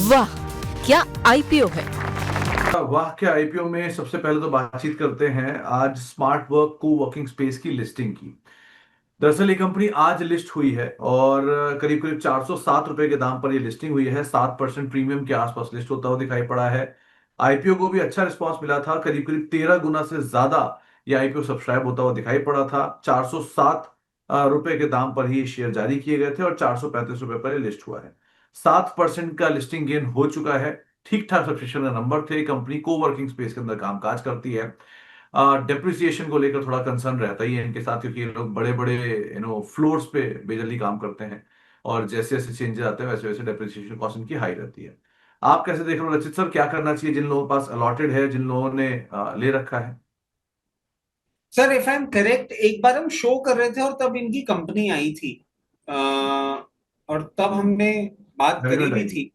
वाह क्या आईपीओ है। वाह क्या आईपीओ में सबसे पहले तो बातचीत करते हैं आज स्मार्ट वर्क को वर्किंग स्पेस की लिस्टिंग की। दरअसल ये कंपनी आज लिस्ट हुई है और करीब करीब 407 रुपए के दाम पर ये लिस्टिंग हुई है। 7% प्रीमियम के आसपास लिस्ट होता हुआ दिखाई पड़ा है। आईपीओ को भी अच्छा रिस्पांस मिला था, करीब करीब 13 गुना से ज्यादा ये आईपीओ सब्सक्राइब होता हुआ दिखाई पड़ा था। 407 रुपए के दाम पर ही ये शेयर जारी किए गए थे और 435 रुपए पर ये लिस्ट हुआ है। 7% का लिस्टिंग गेन हो चुका है। ठीक ठाक सब्सक्रिप्शन का नंबर थे। कंपनी को वर्किंग स्पेस के अंदर कामकाज करती है। डिप्रिसिएशन को लेकर थोड़ा कंसर्न रहता ही है इनके साथ, क्योंकि ये लोग बड़े बड़े फ्लोर्स पे बेजली काम करते हैं और जैसे जैसे चेंजेस आते हैं वैसे वैसे डिप्रिसिएशन कॉस्ट इनकी हाई रहती है। आप कैसे देख रहे हो रचित सर, क्या करना चाहिए जिन लोगों के पास अलॉटेड है, जिन लोगों ने ले रखा है? Sir if I am correct, एक बार हम शो कर रहे थे और तब इनकी कंपनी आई थी। अ, और तब हमने बात करी मैनेजमेंट भी आई थी। थी।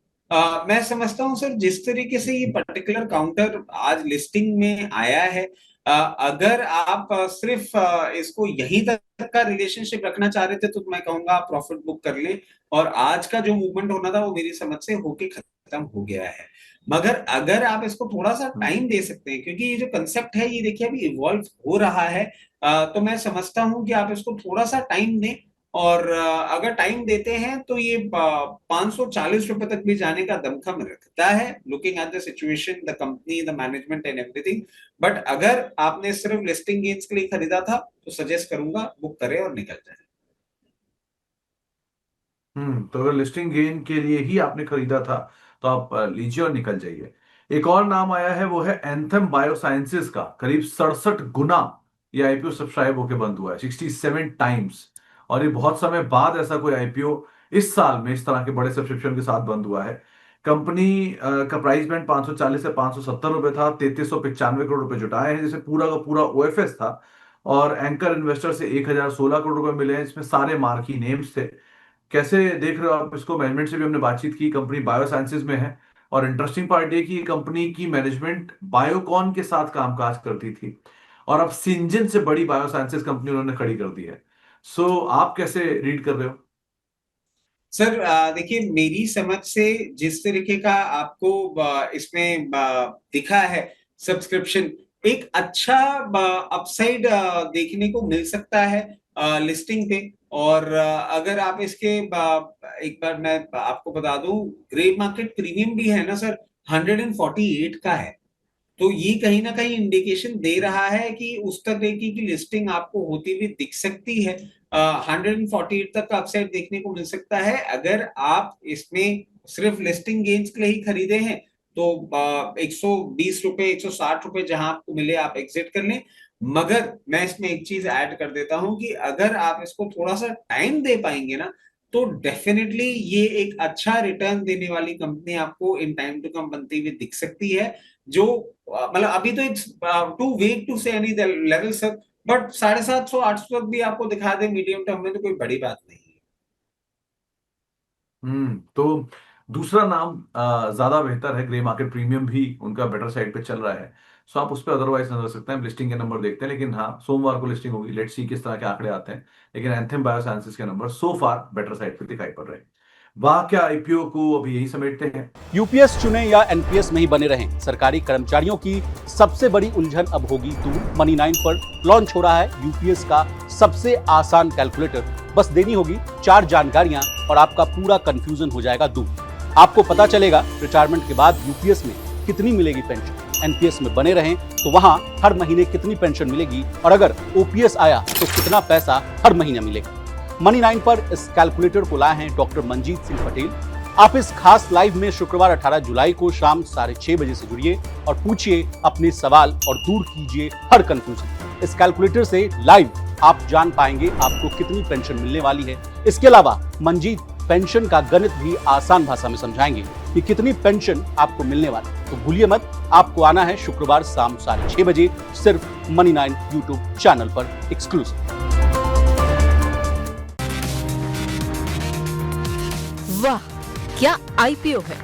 मैं समझता हूं सर, जिस तरीके से ये पर्टिकुलर काउंटर आज लिस्टिंग में आया है, अगर आप सिर्फ इसको यहीं तक का रिलेशनशिप रखना चाह रहे थे तो मैं कहूंगा आप प्रॉफिट बुक कर लें। और आज का जो मूवमेंट होना था वो मेरी समझ से होके खत्म हो गया है। मगर अगर आप इसको थोड़ा सा टाइम दे सकते हैं, क्योंकि ये जो कंसेप्ट है ये देखिए अभी इवॉल्व हो रहा है, तो मैं समझता हूं कि आप इसको थोड़ा सा टाइम दें। और अगर टाइम देते हैं तो ये 540 रुपए तक भी जाने का दमखम रखता है, looking at the situation, the company, the management and everything. But अगर आपने सिर्फ लिस्टिंग गेन्स के लिए खरीदा था तो सजेस्ट करूंगा बुक करें और निकल जाए। तो अगर लिस्टिंग गेन के लिए ही आपने खरीदा था तो आप लीजिए और निकल जाइए। एक और नाम आया है, वो है एंथम बायोसाइंसेस का। करीब 67 गुना ये आईपीओ सब्सक्राइब होकर बंद हुआ है, 67 टाइम्स। और ये बहुत समय बाद ऐसा कोई आईपीओ इस साल में इस तरह के बड़े सब्सक्रिप्शन के साथ बंद हुआ है। कंपनी का प्राइस बैंड 540 से 570 रुपए था। 3395 करोड़ रुपए जुटाए हैं, जिसे पूरा का पूरा ओएफएस था। और एंकर इन्वेस्टर से 1016 करोड़ रुपए मिले हैं, जिसमें सारे मार्की नेम्स थे। कैसे देख रहे हो आप इसको? मैनेजमेंट से भी हमने बातचीत की, कंपनी बायोसाइंसेज में है। और इंटरेस्टिंग पार्ट ये कि कंपनी की मैनेजमेंट बायोकॉन के साथ कामकाज करती थी और अब सिंजन से बड़ी बायोसाइंसेज कंपनी उन्होंने खड़ी कर दी है। सो आप कैसे रीड कर रहे हो? सर देखिए, मेरी समझ से जिस तरीके का आपको इसमें दिखा है सब्सक्रिप्शन, एक अच्छा अपसाइड देखने को मिल सकता है लिस्टिंग पे। और अगर आप इसके एक बार मैं आपको बता दूं, ग्रे मार्केट प्रीमियम भी है ना सर, 148 का है। तो ये कहीं ना कहीं इंडिकेशन दे रहा है कि उस तरीके की लिस्टिंग आपको होती हुई दिख सकती है। 148 तक का अपसाइड देखने को मिल सकता है अगर आप इसमें सिर्फ लिस्टिंग गेन्स के लिए ही खरीदे हैं। तो 120 रुपए, 160 रुपए जहां आपको मिले आप एग्जिट कर लें। मगर मैं इसमें एक चीज ऐड कर देता हूं कि अगर आप इसको थोड़ा सा टाइम दे पाएंगे ना, तो डेफिनेटली ये एक अच्छा रिटर्न देने वाली कंपनी आपको इन टाइम टू कम बनती हुई दिख सकती है। जो मतलब अभी तो इट्स टू वेट टू से एनी लेवल सर, बट 750 800 तक भी आपको दिखा दे मीडियम टर्म में तो कोई बड़ी बात नहीं है। तो दूसरा नाम ज्यादा बेहतर है, ग्रे मार्केट प्रीमियम भी उनका बेटर साइड पे चल रहा है। सो आप उस पर अदरवाइज नजर सकते हैं, लिस्टिंग के नंबर देखते हैं। लेकिन हाँ, सोमवार को लिस्टिंग होगी, लेट्स सी किस तरह के आंकड़े आते हैं। लेकिन एंथम बायोसाइंसेस के number so far better side पे दिखाई पड़ रहे हैं। वाह क्या आईपीओ को अभी यही समेटते हैं। यूपीएस चुने या एनपीएस में ही बने रहें, सरकारी कर्मचारियों की सबसे बड़ी उलझन अब होगी दूर। मनी 9 पर लॉन्च हो रहा है यूपीएस का सबसे आसान कैलकुलेटर। बस देनी होगी 4 जानकारियां और आपका पूरा कंफ्यूजन हो जाएगा दूर। आपको पता चलेगा रिटायरमेंट के बाद यूपीएस में कितनी मिलेगी पेंशन, एनपीएस में बने रहें तो वहां हर महीने कितनी पेंशन मिलेगी, और अगर ओपीएस आया तो कितना पैसा हर महीने मिलेगा। मनी 9 पर इस कैलकुलेटर को लाए हैं डॉक्टर मंजीत सिंह पटेल। आप इस खास लाइव में शुक्रवार 18 जुलाई को शाम 6:30 बजे से जुड़िए और पूछिए अपने सवाल और दूर कीजिए हर कंफ्यूजन। इस कैलकुलेटर से लाइव आप जान पाएंगे आपको कितनी पेंशन मिलने वाली है। इसके अलावा मंजीत पेंशन का गणित भी आसान भाषा में समझाएंगे कि कितनी पेंशन आपको मिलने वाली है। तो भूलिए मत, आपको आना है शुक्रवार शाम 6:30 बजे, सिर्फ मनी 9 यूट्यूब चैनल पर एक्सक्लूसिव। वाह क्या आईपीओ है।